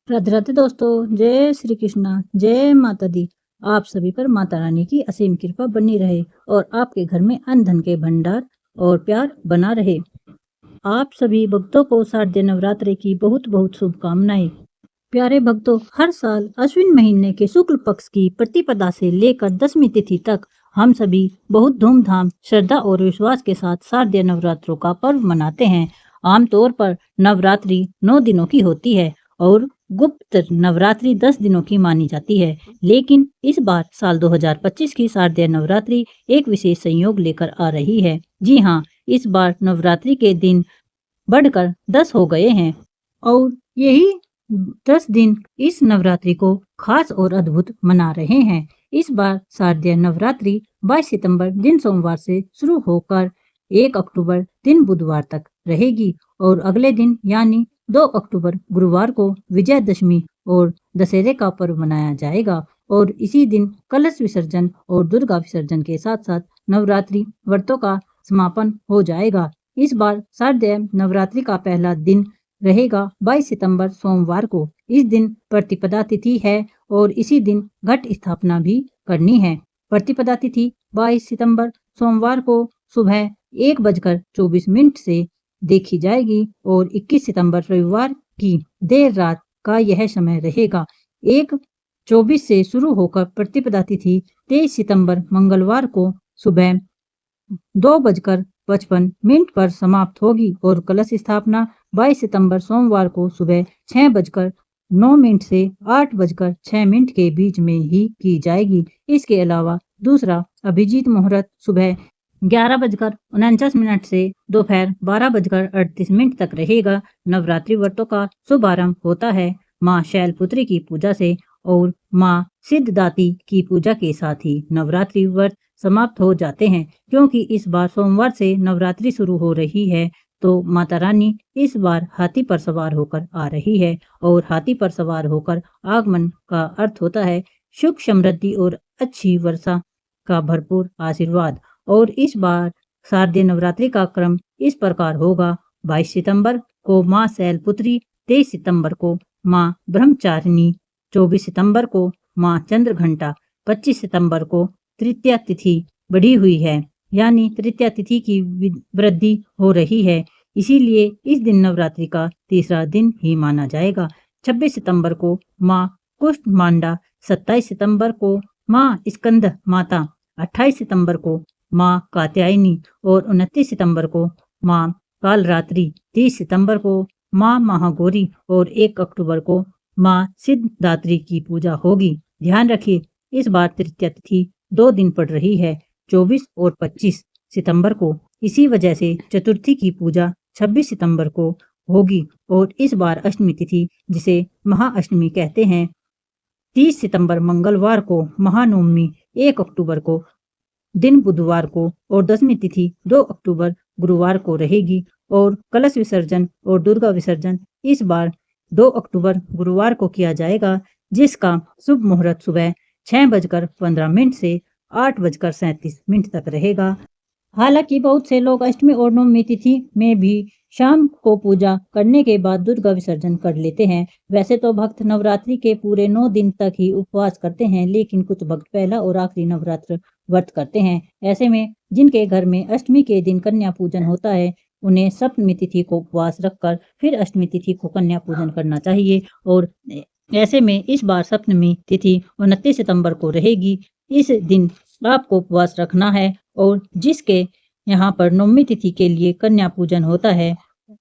राधे राधे दोस्तों, जय श्री कृष्णा, जय माता दी। आप सभी पर माता रानी की असीम कृपा बनी रहे और आपके घर में अन्न धन के भंडार और प्यार बना रहे। आप सभी भक्तों को शारदीय नवरात्रि की बहुत बहुत शुभकामनाएं। प्यारे भक्तों, हर साल अश्विन महीने के शुक्ल पक्ष की प्रतिपदा से लेकर दशमी तिथि तक हम सभी बहुत धूमधाम, श्रद्धा और विश्वास के साथ शारदीय नवरात्रों का पर्व मनाते हैं। आमतौर पर नवरात्रि 9 दिनों की होती है और गुप्त नवरात्रि 10 दिनों की मानी जाती है। लेकिन इस बार साल 2025 की शारदीय नवरात्रि एक विशेष संयोग लेकर आ रही है। जी हाँ, इस बार नवरात्रि के दिन बढ़कर 10 हो गए हैं और यही 10 दिन इस नवरात्रि को खास और अद्भुत मना रहे हैं। इस बार शारदीय नवरात्रि 22 सितंबर दिन सोमवार से शुरू होकर 1 अक्टूबर दिन बुधवार तक रहेगी और अगले दिन यानी 2 अक्टूबर गुरुवार को विजयदशमी और दशहरे का पर्व मनाया जाएगा और इसी दिन कलश विसर्जन और दुर्गा विसर्जन के साथ साथ नवरात्रि व्रतों का समापन हो जाएगा। इस बार शारदीय नवरात्रि का पहला दिन रहेगा 22 सितंबर सोमवार को। इस दिन प्रतिपदा तिथि है और इसी दिन घट स्थापना भी करनी है। प्रतिपदा तिथि 22 सितंबर सोमवार को सुबह 1:24 से देखी जाएगी और 21 सितंबर रविवार की देर रात का यह समय रहेगा। 1:24 से शुरू होकर प्रतिपदा तिथि 23 सितंबर मंगलवार को सुबह 2:55 पर समाप्त होगी और कलश स्थापना 22 सितंबर सोमवार को सुबह 6:09 से 8:06 के बीच में ही की जाएगी। इसके अलावा दूसरा अभिजीत मुहूर्त सुबह 11:49 से दोपहर 12:38 तक रहेगा। नवरात्रि व्रतों का शुभारंभ होता है माँ शैलपुत्री की पूजा से और माँ सिद्धदाती की पूजा के साथ ही नवरात्रि व्रत समाप्त हो जाते हैं। क्योंकि इस बार सोमवार से नवरात्रि शुरू हो रही है तो माता रानी इस बार हाथी पर सवार होकर आ रही है और हाथी पर सवार होकर आगमन का अर्थ होता है सुख, समृद्धि और अच्छी वर्षा का भरपूर आशीर्वाद। और इस बार शारदीय नवरात्रि का क्रम इस प्रकार होगा: 22 सितंबर को माँ शैलपुत्री, 23 सितंबर को माँ ब्रह्मचारिणी, 24 सितंबर को माँ चंद्रघंटा, 25 सितंबर को तृतीया तिथि बढ़ी हुई है, यानी तृतीया तिथि की वृद्धि हो रही है, इसीलिए इस दिन नवरात्रि का तीसरा दिन ही माना जाएगा। 26 सितंबर को माँ कुष्मांडा, 27 सितंबर को माँ स्कंद माता, 28 सितंबर को माँ कात्यायनी और 29 सितंबर को माँ कालरात्रि, 30 सितंबर को माँ महागौरी और 1 अक्टूबर को माँ सिद्धदात्री की पूजा होगी। ध्यान रखिए, इस बार तृतीया तिथि 2 दिन पड़ रही है, 24 और 25 सितंबर को। इसी वजह से चतुर्थी की पूजा 26 सितंबर को होगी और इस बार अष्टमी तिथि, जिसे महाअष्टमी कहते हैं, 30 सितंबर मंगलवार को, महानवमी 1 अक्टूबर को दिन बुधवार को और दशमी तिथि 2 अक्टूबर गुरुवार को रहेगी और कलश विसर्जन और दुर्गा विसर्जन इस बार 2 अक्टूबर गुरुवार को किया जाएगा, जिसका शुभ मुहूर्त सुबह 6:15 से 8:37 तक रहेगा। हालांकि बहुत से लोग अष्टमी और नवमी तिथि में भी शाम को पूजा करने के बाद दुर्गा विसर्जन कर लेते हैं। वैसे तो भक्त नवरात्रि के पूरे 9 दिन तक ही उपवास करते हैं, लेकिन कुछ भक्त पहला और आखिरी नवरात्र व्रत करते हैं। ऐसे में जिनके घर में अष्टमी के दिन कन्या पूजन होता है, उन्हें सप्तमी तिथि को उपवास रखकर फिर अष्टमी तिथि को कन्या पूजन करना चाहिए। और ऐसे में इस बार सप्तमी तिथि 29 सितंबर को रहेगी। इस दिन आपको उपवास रखना है और जिसके यहाँ पर नवमी तिथि के लिए कन्या पूजन होता है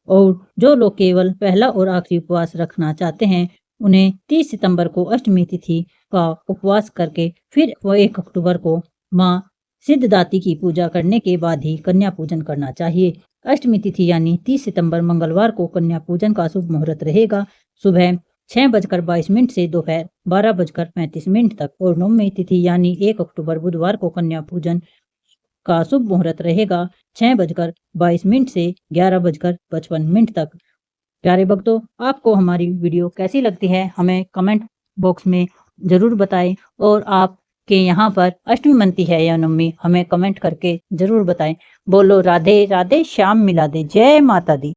और जो लोग केवल पहला और आखिरी उपवास रखना चाहते हैं, उन्हें 30 सितंबर को अष्टमी तिथि का उपवास करके फिर 1 अक्टूबर को माँ सिद्धदाती की पूजा करने के बाद ही कन्या पूजन करना चाहिए। अष्टमी तिथि यानी 30 सितंबर मंगलवार को कन्या पूजन का शुभ मुहूर्त रहेगा सुबह 6:22 से दोपहर 12:35 तक और नवमी तिथि यानी 1 अक्टूबर बुधवार को कन्या पूजन का शुभ मुहूर्त रहेगा 6:22 से 11:55 तक। प्यारे भक्तों, आपको हमारी वीडियो कैसी लगती है हमें कमेंट बॉक्स में जरूर बताएं और आपके यहाँ पर अष्टमी मनती है या नवमी, हमें कमेंट करके जरूर बताएं। बोलो राधे राधे, श्याम मिला दे। जय माता दी।